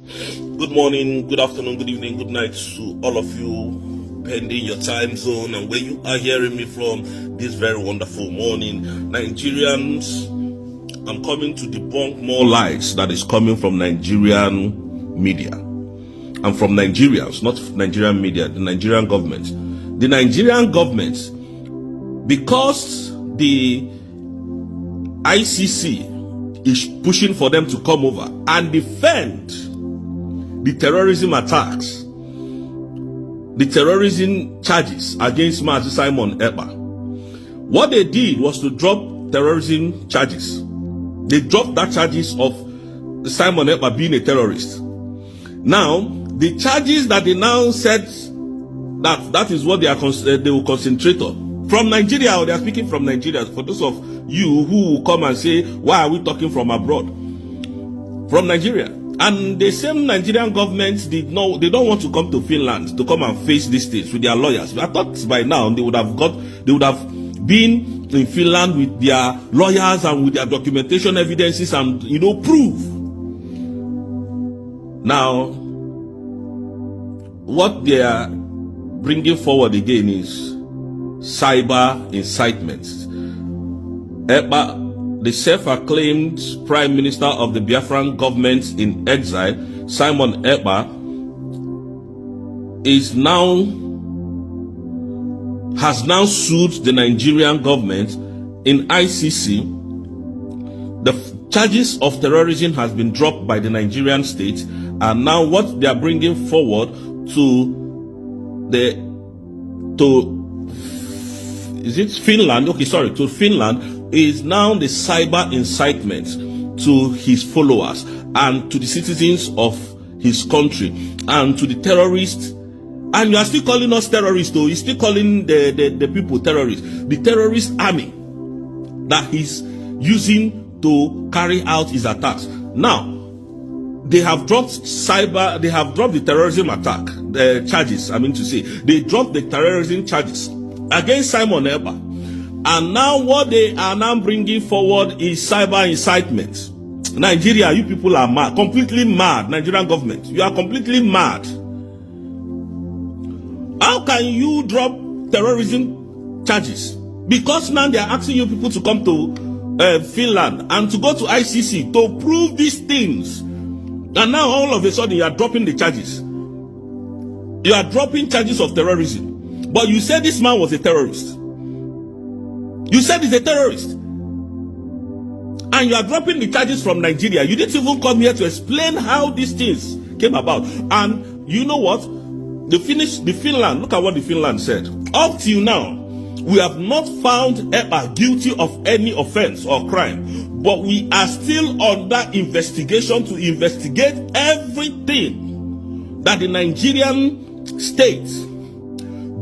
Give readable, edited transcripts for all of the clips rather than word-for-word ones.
Good morning, good afternoon, good evening, good night to all of you, pending your time zone and where you are hearing me from this very wonderful morning. Nigerians, I'm coming to debunk more lies that is coming from Nigerian media. And from Nigerians, not Nigerian media, the Nigerian government. The Nigerian government, because the ICC is pushing for them to come over and defend the terrorism attacks, the terrorism charges against Mazi Simon Ekpa. What they did was to drop terrorism charges. They dropped that charges of Simon Ekpa being a terrorist. Now, the charges that they now said that is what they will concentrate on. From Nigeria, or they are speaking from Nigeria. For those of you who will come and say, why are we talking from abroad? From Nigeria. And the same Nigerian government they don't want to come to Finland to come and face these things with their lawyers. I thought by now they would have been in Finland with their lawyers and with their documentation evidences and proof. Now, what they are bringing forward again is cyber incitement. Ekpa, the self-acclaimed Prime Minister of the Biafran government in exile, Simon Ekpa, has now sued the Nigerian government in ICC. The charges of terrorism has been dropped by the Nigerian state, and now what they are bringing forward to Finland is now the cyber incitement to his followers and to the citizens of his country and to the terrorists. And you are still calling us terrorists, though. You're still calling the people terrorists. The terrorist army that he's using to carry out his attacks. Now, they have dropped the terrorism attack, the charges, They dropped the terrorism charges against Simon Ekpa. And now what they are now bringing forward is cyber incitement. Nigeria, you people are mad, completely mad. Nigerian government, you are completely mad. How can you drop terrorism charges? Because now they are asking you people to come to Finland and to go to ICC to prove these things. And now all of a sudden you are dropping the charges. You are dropping charges of terrorism. But you said this man was a terrorist. You said he's a terrorist. And you are dropping the charges from Nigeria. You didn't even come here to explain how these things came about. And you know what? The Finland, look at what the Finland said. Up till now, we have not found Ekpa guilty of any offense or crime. But we are still under investigation to investigate everything that the Nigerian state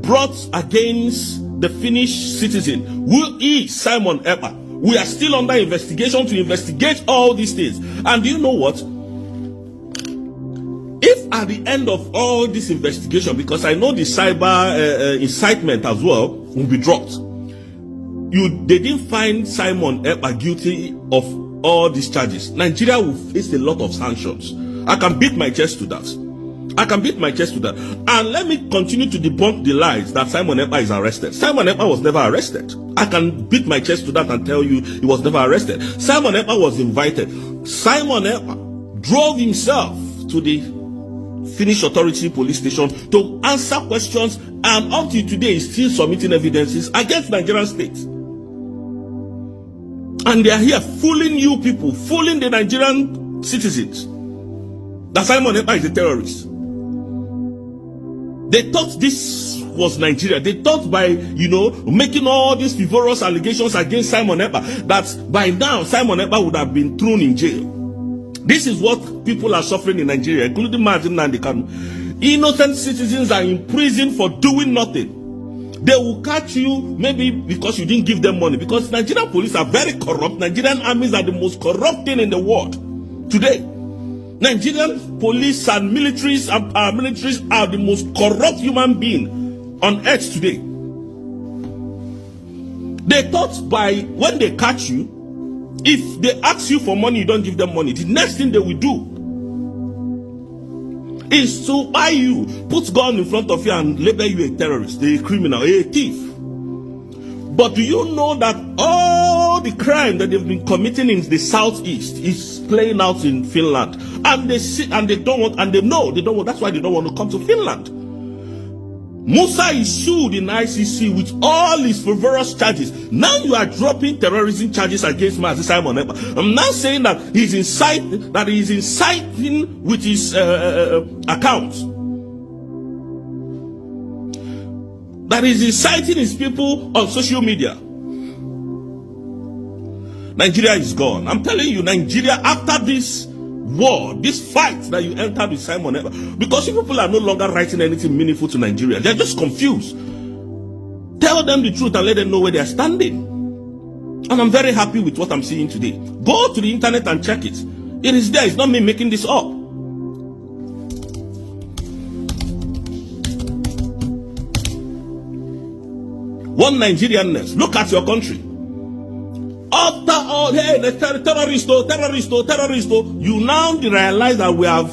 brought against the Finnish citizen who is Simon Ekpa. We are still under investigation to investigate all these things. And do you know what? If at the end of all this investigation, because I know the cyber incitement as well will be dropped, they didn't find Simon Ekpa guilty of all these charges, Nigeria will face a lot of sanctions. I can beat my chest to that. And let me continue to debunk the lies that Simon Ekpa is arrested. Simon Ekpa was never arrested. I can beat my chest to that and tell you he was never arrested. Simon Ekpa was invited. Simon Ekpa drove himself to the Finnish authority police station to answer questions, and up to today is still submitting evidences against Nigerian state. And they are here fooling you people, fooling the Nigerian citizens that Simon Ekpa is a terrorist. They thought this was Nigeria. They thought by, making all these frivolous allegations against Simon Ekpa, that by now Simon Ekpa would have been thrown in jail. This is what people are suffering in Nigeria, including Mazi Kanu. Innocent citizens are in prison for doing nothing. They will catch you maybe because you didn't give them money. Because Nigerian police are very corrupt. Nigerian armies are the most corrupt thing in the world today. Nigerian police and militaries and paramilitaries are the most corrupt human being on earth today. They thought by when they catch you, if they ask you for money, you don't give them money, the next thing they will do is to buy you, put gun in front of you and label you a terrorist, a criminal, a thief. But do you know that all the crime that they've been committing in the southeast is playing out in Finland? And they see, and they don't want, and they know they don't want, that's why they don't want to come to Finland. Musa is sued in ICC with all his frivolous charges. Now you are dropping terrorism charges against Mazi Simon Ekpa. I'm now saying that he's inciting with his accounts. That is inciting his people on social media. Nigeria is gone. I'm telling you, Nigeria, after this war, this fight that you entered with Simon Ekpa, because you people are no longer writing anything meaningful to Nigeria. They're just confused. Tell them the truth and let them know where they're standing. And I'm very happy with what I'm seeing today. Go to the internet and check it. It is there. It's not me making this up. One Nigerianness. Look at your country. After all, hey, the terrorist, you now realize that we have,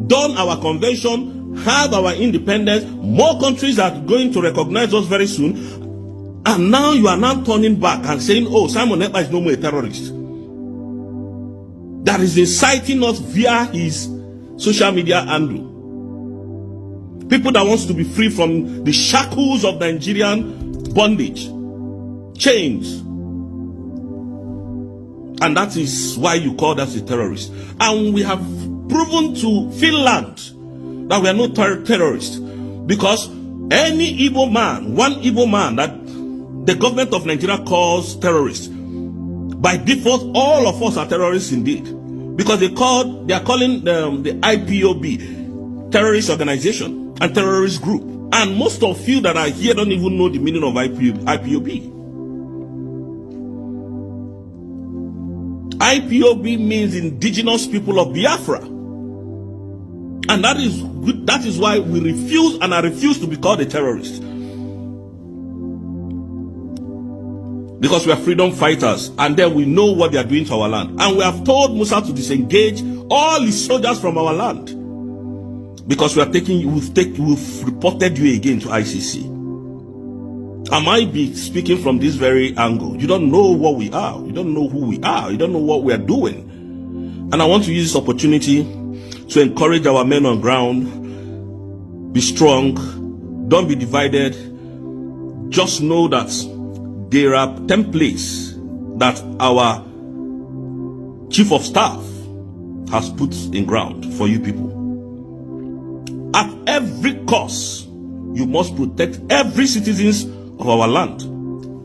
done our convention, have our independence. More countries are going to recognize us very soon. And now you are now turning back and saying, oh, Simon Ekpa is no more a terrorist. That is inciting us via his social media handle. People that wants to be free from the shackles of Nigerian bondage, chains. And that is why you call us a terrorist. And we have proven to Finland that we are not terrorists. Because any Igbo man, one Igbo man that the government of Nigeria calls terrorists, by default, all of us are terrorists indeed. Because they are calling the IPOB terrorist organization and terrorist group. And most of you that are here don't even know the meaning of IPOB. IPOB means Indigenous People of Biafra. And that is why we refuse, and I refuse to be called a terrorist. Because we are freedom fighters, and then we know what they are doing to our land. And we have told Musa to disengage all his soldiers from our land. Because we've reported you again to ICC. I might be speaking from this very angle. You don't know what we are. You don't know who we are. You don't know what we are doing. And I want to use this opportunity to encourage our men on ground. Be strong. Don't be divided. Just know that there are templates that our chief of staff has put in ground for you people. At every cost, you must protect every citizen of our land.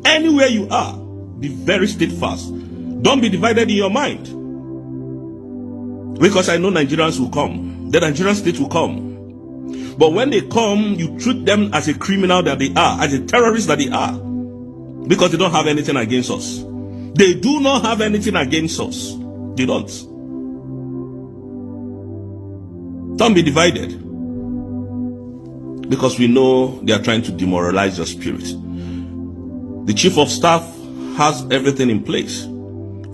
Anywhere you are, be very steadfast. Don't be divided in your mind. Because I know Nigerians will come. The Nigerian state will come. But when they come, you treat them as a criminal that they are, as a terrorist that they are. Because they don't have anything against us. They do not have anything against us. They don't. Don't be divided. Because we know they are trying to demoralize your spirit. The chief of staff has everything in place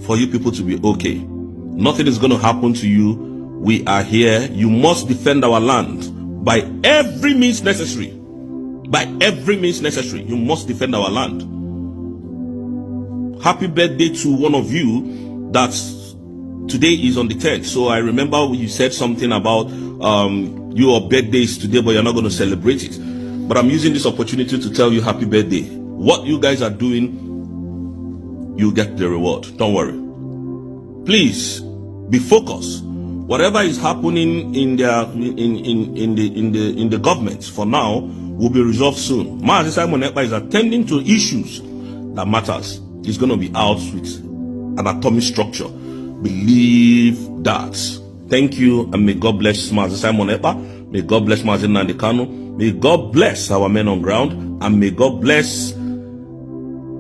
for you people to be okay. Nothing is going to happen to you. We are here. You must defend our land by every means necessary. By every means necessary. You must defend our land. Happy birthday to one of you that today is on the 10th. So I remember you said something about your birthday is today, but you're not going to celebrate it. But I'm using this opportunity to tell you happy birthday. What you guys are doing, you get the reward. Don't worry. Please be focused. Whatever is happening in the government for now will be resolved soon. Mazi Simon Ekpa is attending to issues that matters. He's going to be out with an atomic structure. Believe that. Thank you, and may God bless Mazi Simon Ekpa. May God bless Mazi Nnamdi Kanu. May God bless our men on ground, and may God bless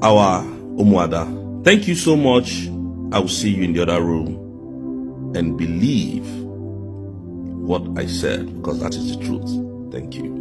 our Umuada. Thank you so much. I will see you in the other room. And believe what I said, because that is the truth. Thank you.